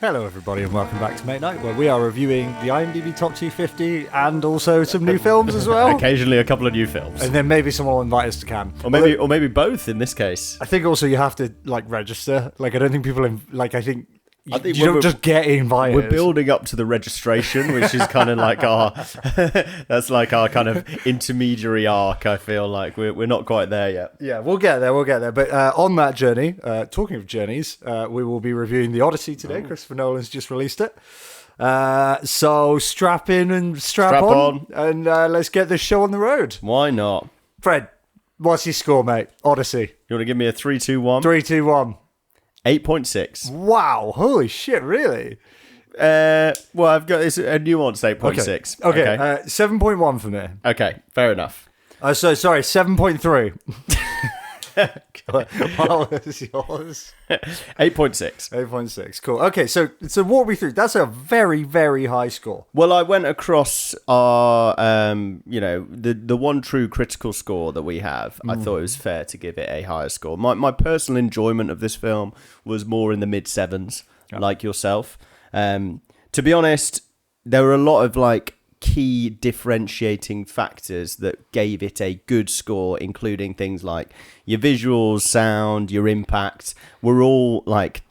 Hello everybody and welcome back to Mate Night, where we are reviewing the IMDb Top 250 and also some new films as well. Occasionally a couple of new films. And then maybe someone will invite us to Cannes. Or maybe both in this case. I think also you have to register. I don't think people I think you don't just get invited. We're building up to the registration, which is kind of like our that's like our kind of intermediary arc. I feel like we're not quite there yet. Yeah, we'll get there. But on that journey, talking of journeys, we will be reviewing the Odyssey today. Christopher Nolan's just released it. So strap in and strap on. And let's get this show on the road. Why not? Fred, what's your score, mate? Odyssey. You want to give me a 3, 2, 1? 3, 2, 1. 8.6. Wow, holy shit, really? Well, I've got this a nuanced 8.6. Okay. 7.1 for me. Okay, fair enough. So sorry, 7.3. What was yours? 8.6. 8.6. Cool. Okay, so walk me through. That's a very, very high score. Well, I went across our, the one true critical score that we have. I thought it was fair to give it a higher score. My personal enjoyment of this film was more in the mid sevens, like yourself. To be honest, there were a lot of key differentiating factors that gave it a good score, including things like your visuals, sound, your impact were all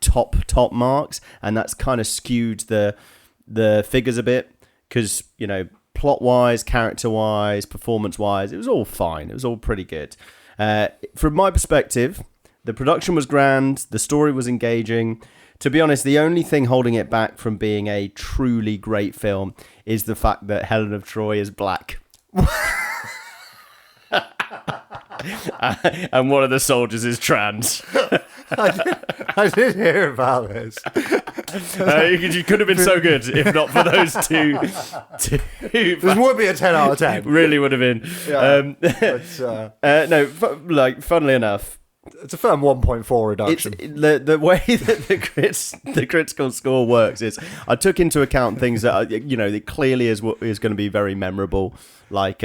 top marks, and that's kind of skewed the figures a bit because plot wise, character wise, performance wise, it was all fine. It was all pretty good. From my perspective, the production was grand, the story was engaging. To be honest, the only thing holding it back from being a truly great film is the fact that Helen of Troy is black. And one of the soldiers is trans. I did hear about this. You could have been so good if not for those two. This would be a 10 out of 10. Really would have been. Yeah, Funnily enough, it's a firm 1.4 reduction. The way that the critical score works is I took into account things that it clearly is going to be very memorable, like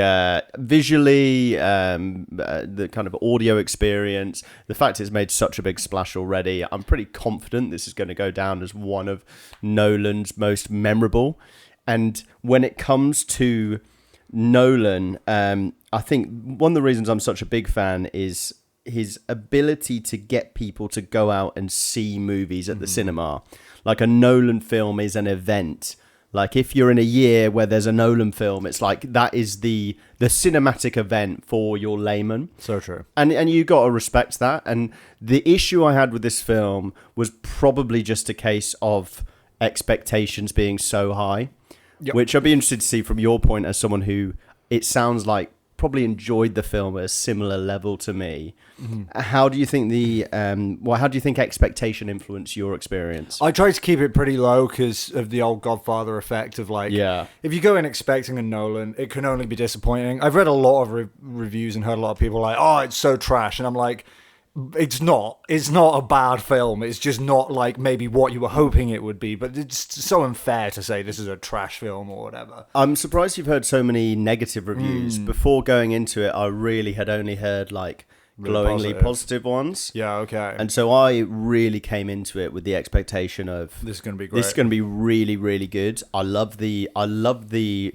visually, the kind of audio experience, the fact it's made such a big splash already. I'm pretty confident this is going to go down as one of Nolan's most memorable. And when it comes to Nolan, I think one of the reasons I'm such a big fan is his ability to get people to go out and see movies at the cinema. Like a Nolan film is an event. Like if you're in a year where there's a Nolan film, it's like that is the cinematic event for your layman. So true. And you got to respect that. And the issue I had with this film was probably just a case of expectations being so high, which I'd be interested to see from your point as someone who it sounds like probably enjoyed the film at a similar level to me. How do you think how do you think expectation influenced your experience? I try to keep it pretty low because of the old Godfather effect of if you go in expecting a Nolan, it can only be disappointing. I've read a lot of reviews and heard a lot of people like, oh, it's so trash, and I'm like, it's not a bad film. It's just not maybe what you were hoping it would be, but it's so unfair to say this is a trash film or whatever. I'm surprised you've heard so many negative reviews. Before going into it, I really had only heard glowingly positive ones. Yeah, okay. And so I really came into it with the expectation of this is going to be great. This is going to be really, really good. I love the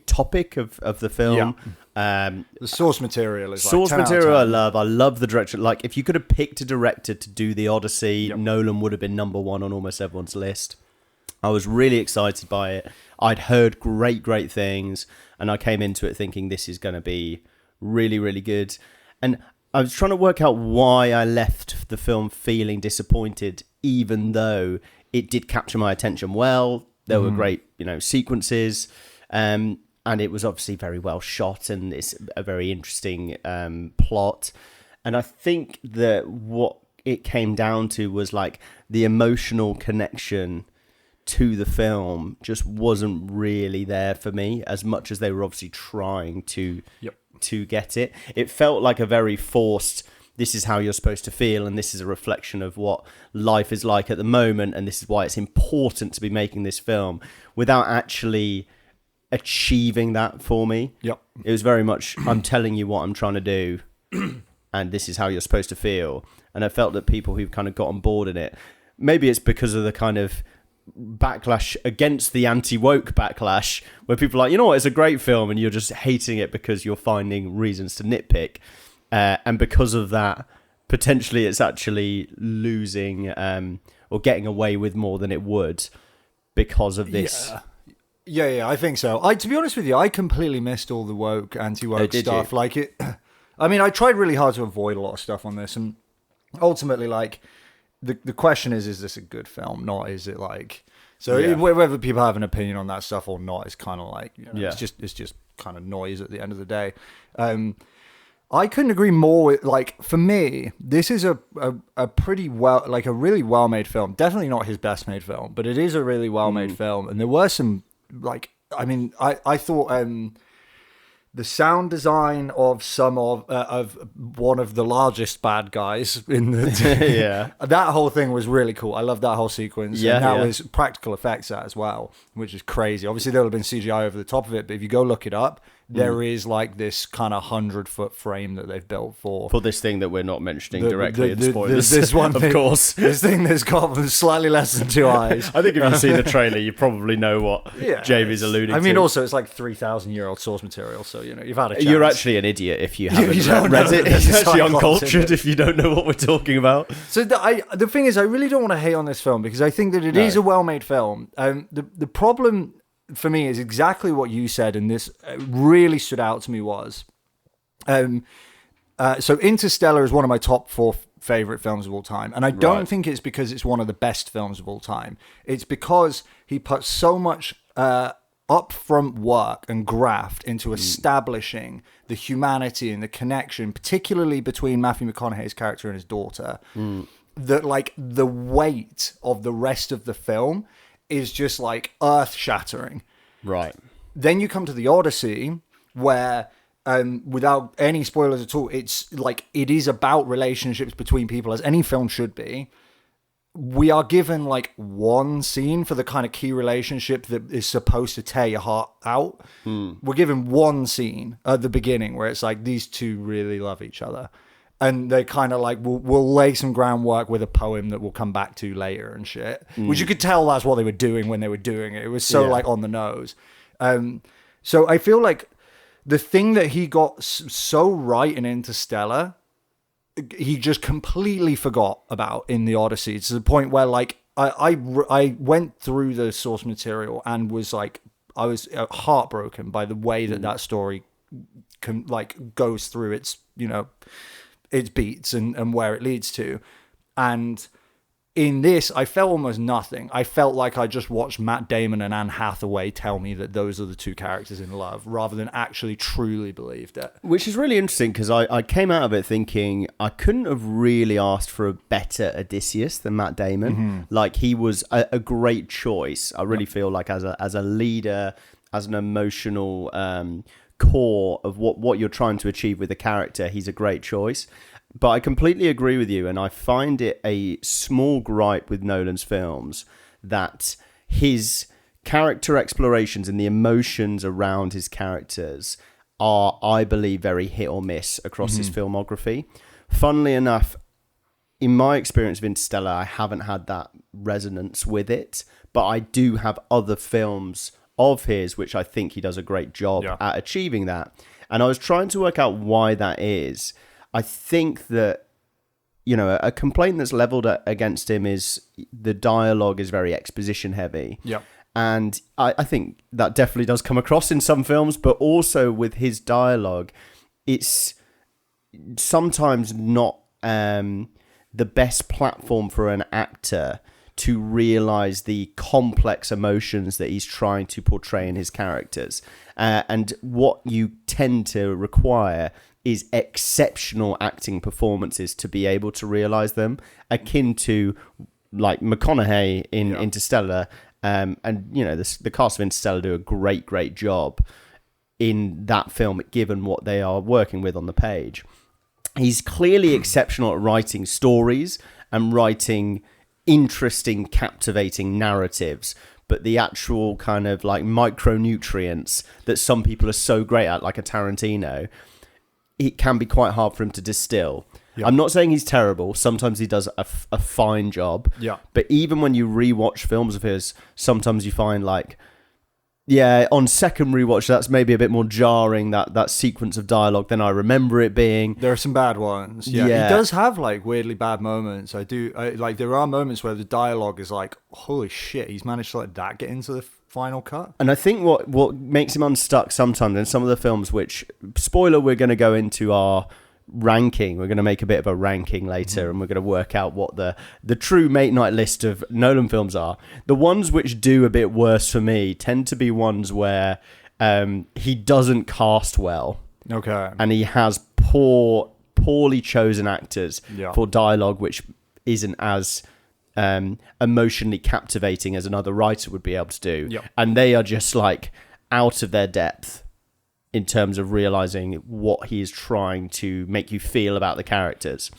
topic of the film. Yeah. The source material is source material. I love the direction. If you could have picked a director to do the Odyssey, Nolan would have been number one on almost everyone's list. I was really excited by it. I'd heard great things, and I came into it thinking this is going to be really, really good. And I was trying to work out why I left the film feeling disappointed, even though it did capture my attention well. There were great, sequences, and it was obviously very well shot, and it's a very interesting plot. And I think that what it came down to was the emotional connection to the film just wasn't really there for me, as much as they were obviously trying to get it. It felt like a very forced, this is how you're supposed to feel, and this is a reflection of what life is like at the moment, and this is why it's important to be making this film, without actually achieving that for me. It was very much, I'm telling you what I'm trying to do, and this is how you're supposed to feel. And I felt that people who've kind of got on board in it, maybe it's because of the kind of backlash against the anti-woke backlash, where people are like, you know what, it's a great film, and you're just hating it because you're finding reasons to nitpick, and because of that, potentially it's actually losing or getting away with more than it would because of this. Yeah, I think so. To be honest with you, I completely missed all the woke, anti-woke stuff. You? Like it, I mean, I tried really hard to avoid a lot of stuff on this, and ultimately, like, the question is this a good film? Not is it like... So whether people have an opinion on that stuff or not is kind of like, it's just kind of noise at the end of the day. I couldn't agree more with, like, for me, this is a pretty a really well-made film. Definitely not his best-made film, but it is a really well-made film. And there were some, like, I mean, I thought the sound design of of one of the largest bad guys in the that whole thing was really cool. I love that whole sequence. And that was practical effects as well, which is crazy. Obviously there would have been CGI over the top of it, but if you go look it up, there is like this kind of 100-foot frame that they've built for this thing that we're not mentioning directly in spoilers. This one of thing, course. This thing that's got slightly less than 2 eyes. I think if you've seen the trailer, you probably know what Jamie's alluding to. I mean, also it's like 3,000-year-old source material, so you've had a chance. You're actually an idiot if you haven't read it. It's actually uncultured if you don't know what we're talking about. So the thing is, I really don't want to hate on this film because I think that it is a well-made film. The problem for me is exactly what you said, and this really stood out to me was, so Interstellar is one of my top 4 favorite films of all time, and I don't think it's because it's one of the best films of all time. It's because he put so much upfront work and graft into establishing the humanity and the connection, particularly between Matthew McConaughey's character and his daughter, that like the weight of the rest of the film is just like earth-shattering. Right. Then you come to the Odyssey, where without any spoilers at all, it's like it is about relationships between people, as any film should be. We are given like one scene for the kind of key relationship that is supposed to tear your heart out. We're given one scene at the beginning where it's like these two really love each other. And they kind of like, we'll lay some groundwork with a poem that we'll come back to later and shit. Which you could tell that's what they were doing when they were doing it. It was so like on the nose. So I feel like the thing that he got so right in Interstellar, he just completely forgot about in the Odyssey. To the point where like, I went through the source material and was like, I was heartbroken by the way that story goes through its, its beats and where it leads to. And in this, I felt almost nothing. I felt like I just watched Matt Damon and Anne Hathaway tell me that those are the two characters in love, rather than actually truly believed it. Which is really interesting, because I came out of it thinking I couldn't have really asked for a better Odysseus than Matt Damon. Like, he was a great choice. I really feel like as a leader, as an emotional core of what you're trying to achieve with the character, he's a great choice. But I completely agree with you, and I find it a small gripe with Nolan's films that his character explorations and the emotions around his characters are, I believe, very hit or miss across his filmography. Funnily enough, in my experience of Interstellar, I haven't had that resonance with it, but I do have other films of his which I think he does a great job at achieving that. And I was trying to work out why that is. I think that, a complaint that's leveled against him is the dialogue is very exposition heavy. Yeah. And I think that definitely does come across in some films, but also with his dialogue, it's sometimes not the best platform for an actor to realize the complex emotions that he's trying to portray in his characters. And what you tend to require is exceptional acting performances to be able to realize them, akin to like McConaughey in Interstellar. And, the cast of Interstellar do a great job in that film, given what they are working with on the page. He's clearly exceptional at writing stories and writing interesting, captivating narratives, but the actual kind of like micronutrients that some people are so great at, like a Tarantino, it can be quite hard for him to distill. I'm not saying he's terrible. Sometimes he does a fine job. Yeah. But even when you rewatch films of his, sometimes you find like, yeah, on second rewatch, that's maybe a bit more jarring, that sequence of dialogue than I remember it being. There are some bad ones. Yeah. He does have like weirdly bad moments. There are moments where the dialogue is like, holy shit, he's managed to let that get into the final cut. And I think what makes him unstuck sometimes in some of the films, which, spoiler, we're going to go into our ranking. We're going to make a bit of a ranking later, and we're going to work out what the true mate night list of Nolan films are. The ones which do a bit worse for me tend to be ones where he doesn't cast well. Okay. And he has poorly chosen actors for dialogue which isn't as emotionally captivating as another writer would be able to do. Yep. And they are just like out of their depth in terms of realizing what he is trying to make you feel about the characters.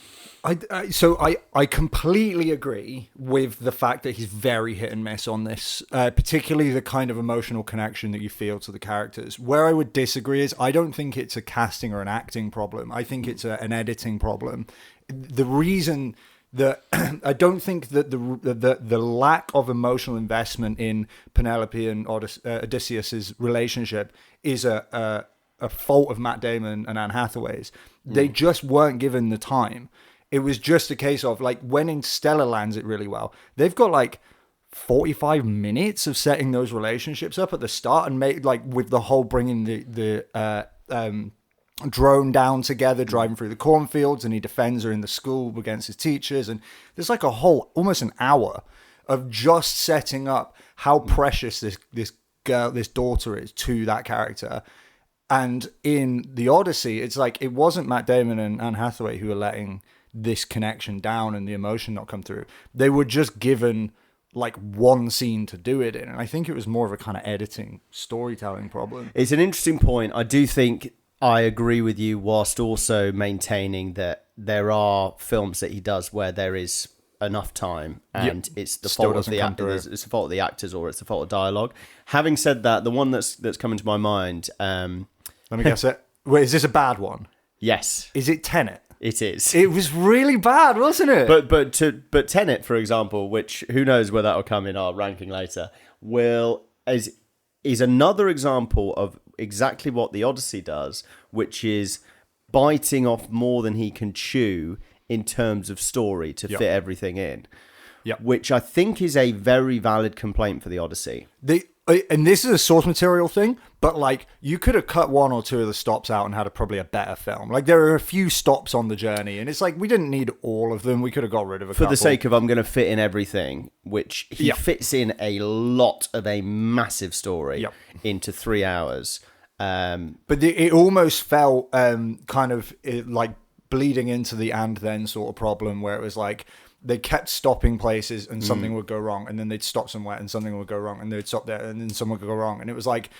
I completely agree with the fact that he's very hit and miss on this, particularly the kind of emotional connection that you feel to the characters. Where I would disagree is I don't think it's a casting or an acting problem. I think it's an editing problem. The reason that I don't think that the lack of emotional investment in Penelope and Odysseus's relationship is a fault of Matt Damon and Anne Hathaway's. They just weren't given the time. It was just a case of like when Interstellar lands it really well. They've got like 45 minutes of setting those relationships up at the start and made like with the whole bringing the drone down together, driving through the cornfields, and he defends her in the school against his teachers. And there's like a whole almost an hour of just setting up how precious this daughter is to that character. And in the Odyssey, it's like it wasn't Matt Damon and Anne Hathaway who were letting this connection down and the emotion not come through. They were just given like one scene to do it in. And I think it was more of a kind of editing, storytelling problem. It's an interesting point. I do think I agree with you, whilst also maintaining that there are films that he does where there is enough time and it's the fault of the actors, it's the fault of the actors, or it's the fault of dialogue. Having said that, the one that's coming to my mind, let me guess it. Wait, is this a bad one? Yes. Is it Tenet? It is. It was really bad, wasn't it? But Tenet, for example, which who knows where that will come in our ranking later, is another example of exactly what the Odyssey does, which is biting off more than he can chew in terms of story to fit everything in. Yep. Which I think is a very valid complaint for the Odyssey. And this is a source material thing, but like you could have cut one or two of the stops out and had probably a better film. Like there are a few stops on the journey, and it's like we didn't need all of them. We could have got rid of a couple. For the sake of I'm going to fit in everything, which he fits in a lot of a massive story into 3 hours. But it almost felt kind of like bleeding into the and then sort of problem where it was like they kept stopping places and something would go wrong, and then they'd stop somewhere and something would go wrong, and they'd stop there and then something would go wrong. And it was like,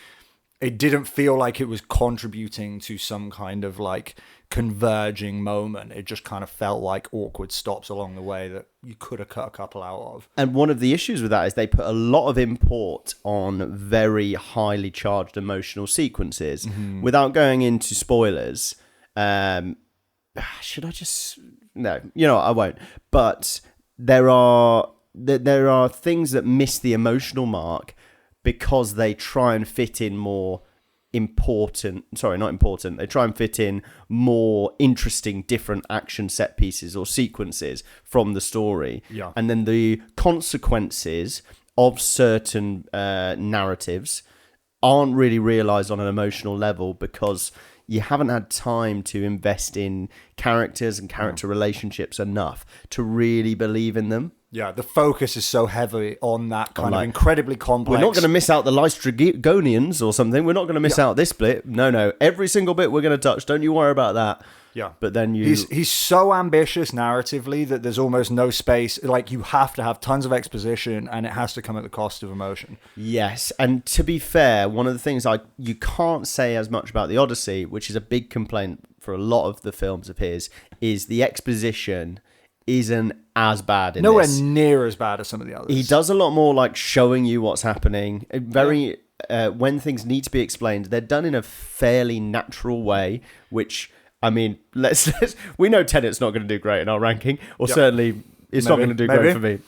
it didn't feel like it was contributing to some kind of like converging moment. It just kind of felt like awkward stops along the way that you could have cut a couple out of. And one of the issues with that is they put a lot of import on very highly charged emotional sequences. Without going into spoilers, should I just... No, I won't. But there are things that miss the emotional mark because they try and fit in more important... Sorry, not important. They try and fit in more interesting, different action set pieces or sequences from the story. Yeah. And then the consequences of certain narratives aren't really realised on an emotional level because you haven't had time to invest in characters and character relationships enough to really believe in them. Yeah, the focus is so heavy on that kind of incredibly complex... We're not going to miss out the Lystragonians or something. We're not going to miss out this bit. No. Every single bit we're going to touch. Don't you worry about that. Yeah. But then He's so ambitious narratively that there's almost no space. Like, you have to have tons of exposition, and it has to come at the cost of emotion. Yes, and to be fair, one of the things you can't say as much about the Odyssey, which is a big complaint for a lot of the films of his, is the exposition isn't as bad in Nowhere this. near as bad as some of the others. He does a lot more like showing you what's happening. When things need to be explained, they're done in a fairly natural way, which I mean, let's we know Tenet's not going to do great in our ranking, or certainly it's not going to do great for me.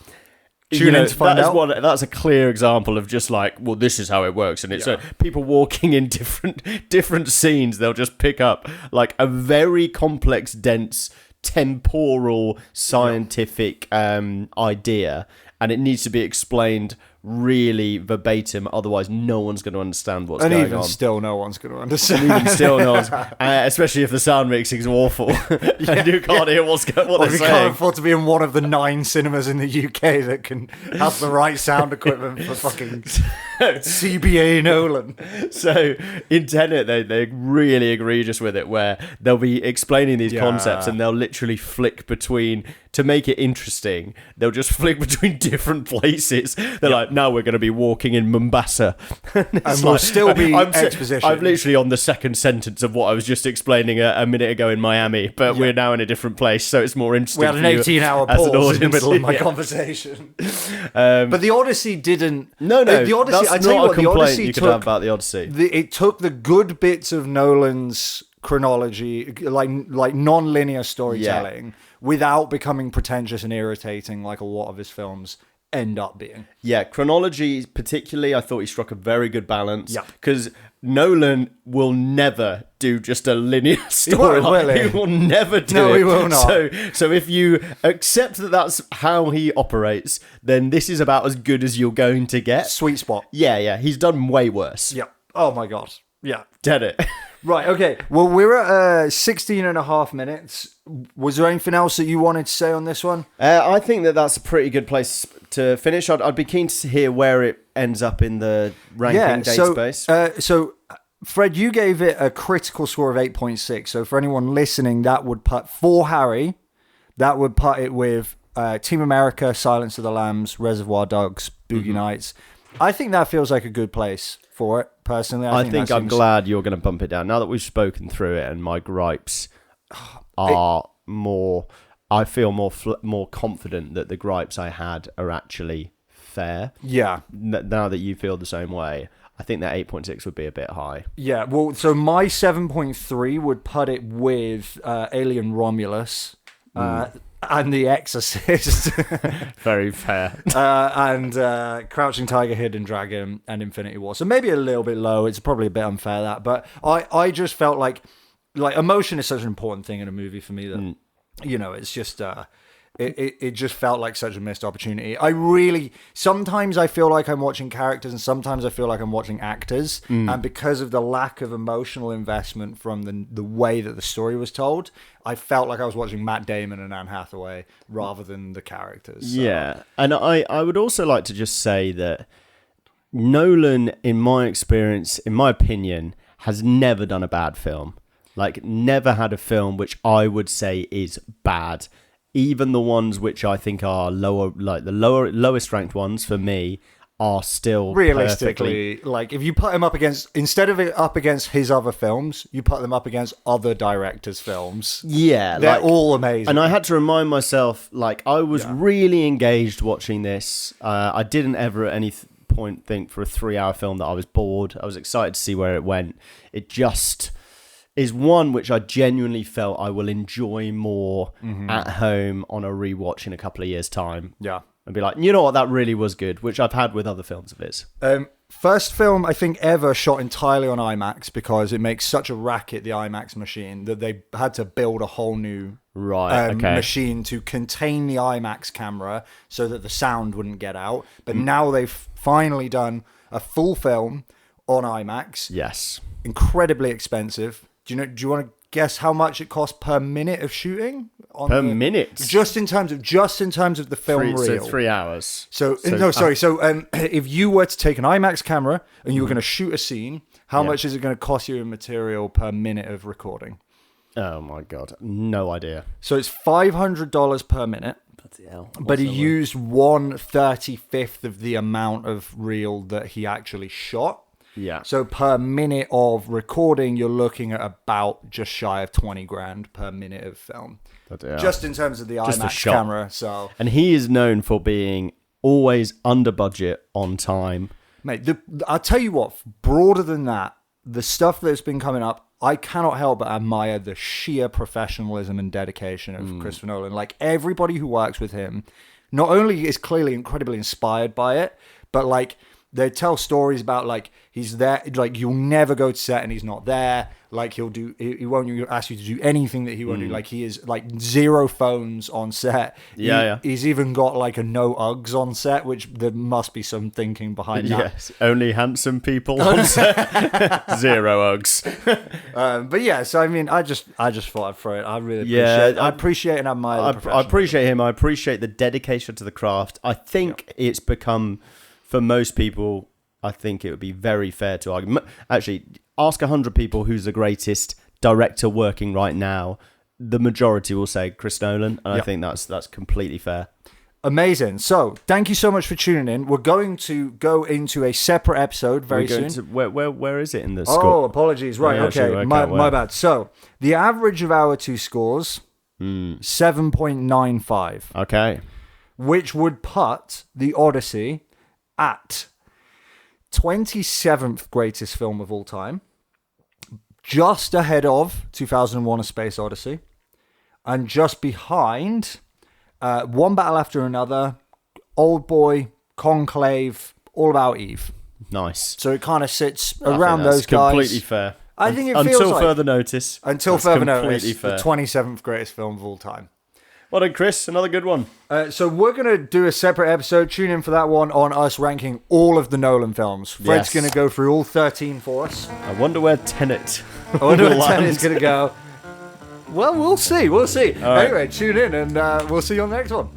Tune in to find out. That's a clear example of just like, well, this is how it works, and it's people walking in different scenes. They'll just pick up like a very complex, dense, temporal, scientific idea, and it needs to be explained really verbatim, otherwise no one's going to understand what's going on. And even still, no one's going to understand. And even still, no one's, especially if the sound mixing is awful and you can't hear what they're saying. You can't afford to be in one of the 9 cinemas in the UK that can have the right sound equipment for fucking CBA Nolan. So in Tenet, they're really egregious with it, where they'll be explaining these concepts and they'll literally flick between, to make it interesting, they'll just flick between different places. They're like, now we're going to be walking in Mombasa. And we'll still be exposition. I'm literally on the second sentence of what I was just explaining a minute ago in Miami, but we're now in a different place, so it's more interesting. We had an 18-hour pause in the middle of my conversation. But the Odyssey didn't... No, the Odyssey, that's not a complaint you could have about the Odyssey. It took the good bits of Nolan's chronology, like non-linear storytelling, without becoming pretentious and irritating like a lot of his films end up being. Yeah, chronology particularly, I thought he struck a very good balance. Yeah. Because Nolan will never do just a linear story. He will never do it. No, he will not. So if you accept that that's how he operates, then this is about as good as you're going to get. Sweet spot. Yeah. He's done way worse. Yeah. Oh my God. Yeah. Tenet. Right, okay. Well, we're at 16 and a half minutes. Was there anything else that you wanted to say on this one? I think that's a pretty good place to finish. I'd be keen to hear where it ends up in the ranking database. So, Fred, you gave it a critical score of 8.6. So for anyone listening, that would put, for Harry, that would put it with Team America, Silence of the Lambs, Reservoir Dogs, Boogie Nights. I think that feels like a good place for it, personally. I think I'm glad you're going to bump it down. Now that we've spoken through it and my gripes are more... I feel more confident that the gripes I had are actually fair. Yeah. Now that you feel the same way, I think that 8.6 would be a bit high. Yeah, well, so my 7.3 would put it with Alien Romulus and The Exorcist. Very fair. And Crouching Tiger, Hidden Dragon, and Infinity War. So maybe a little bit low. It's probably a bit unfair, that. But I just felt like emotion is such an important thing in a movie for me that... You know, it's just, it just felt like such a missed opportunity. Sometimes I feel like I'm watching characters and sometimes I feel like I'm watching actors. And because of the lack of emotional investment from the way that the story was told, I felt like I was watching Matt Damon and Anne Hathaway rather than the characters. So. Yeah. And I would also like to just say that Nolan, in my experience, in my opinion, has never done a bad film. Like, never had a film which I would say is bad. Even the ones which I think are lower, like the lowest ranked ones for me, are still realistically perfectly... like if you put him up against, instead of it up against his other films, you put them up against other directors' films. Yeah, they're all amazing. And I had to remind myself, like, I was really engaged watching this. I didn't ever at any point think for a 3-hour film that I was bored. I was excited to see where it went. It just is one which I genuinely felt I will enjoy more at home on a rewatch in a couple of years' time. Yeah. And be like, you know what, that really was good, which I've had with other films of his. First film, I think, ever shot entirely on IMAX because it makes such a racket, the IMAX machine, that they had to build a whole new machine to contain the IMAX camera so that the sound wouldn't get out. But now they've finally done a full film on IMAX. Yes. Incredibly expensive. Do you want to guess how much it costs per minute of shooting? Minute? Just in terms of the film reel. So 3 hours. So if you were to take an IMAX camera and you were going to shoot a scene, how much is it going to cost you in material per minute of recording? Oh my God. No idea. So it's $500 per minute. But he used 1/35 of the amount of reel that he actually shot. Yeah. So per minute of recording, you're looking at about just shy of 20 grand per minute of film. Just in terms of the IMAX camera. So. And he is known for being always under budget, on time. Mate, I'll tell you what, broader than that, the stuff that's been coming up, I cannot help but admire the sheer professionalism and dedication of Christopher Nolan. Like, everybody who works with him not only is clearly incredibly inspired by it, but like they tell stories about like he's there, like you'll never go to set and he's not there. Like he won't ask you to do anything that he won't do. Like he is like 0 phones on set. He's even got like a no Uggs on set, which there must be some thinking behind that. Yes, only handsome people on set. 0 Uggs. But yeah, so I mean, I just thought I'd throw it. I really appreciate it. I appreciate and admire the I appreciate him. I appreciate the dedication to the craft. I think it's become, for most people, I think it would be very fair to argue. Actually, ask 100 people who's the greatest director working right now. The majority will say Chris Nolan, and I think that's completely fair. Amazing. So, thank you so much for tuning in. We're going to go into a separate episode very soon. Where is it in the score? Oh, apologies. Right, okay. My bad. So, the average of our 2 scores, 7.95. Okay. Which would put The Odyssey at 27th greatest film of all time, just ahead of 2001: A Space Odyssey, and just behind One Battle After Another, Oldboy, Conclave, All About Eve. Nice. So it kind of sits around those guys. Completely fair. I think it feels until further notice. Until further notice, fair. the 27th greatest film of all time. Well done, Chris. Another good one. So we're going to do a separate episode. Tune in for that one on us ranking all of the Nolan films. Fred's going to go through all 13 for us. I wonder where Tenet going to go. Well, we'll see. Anyway, tune in and we'll see you on the next one.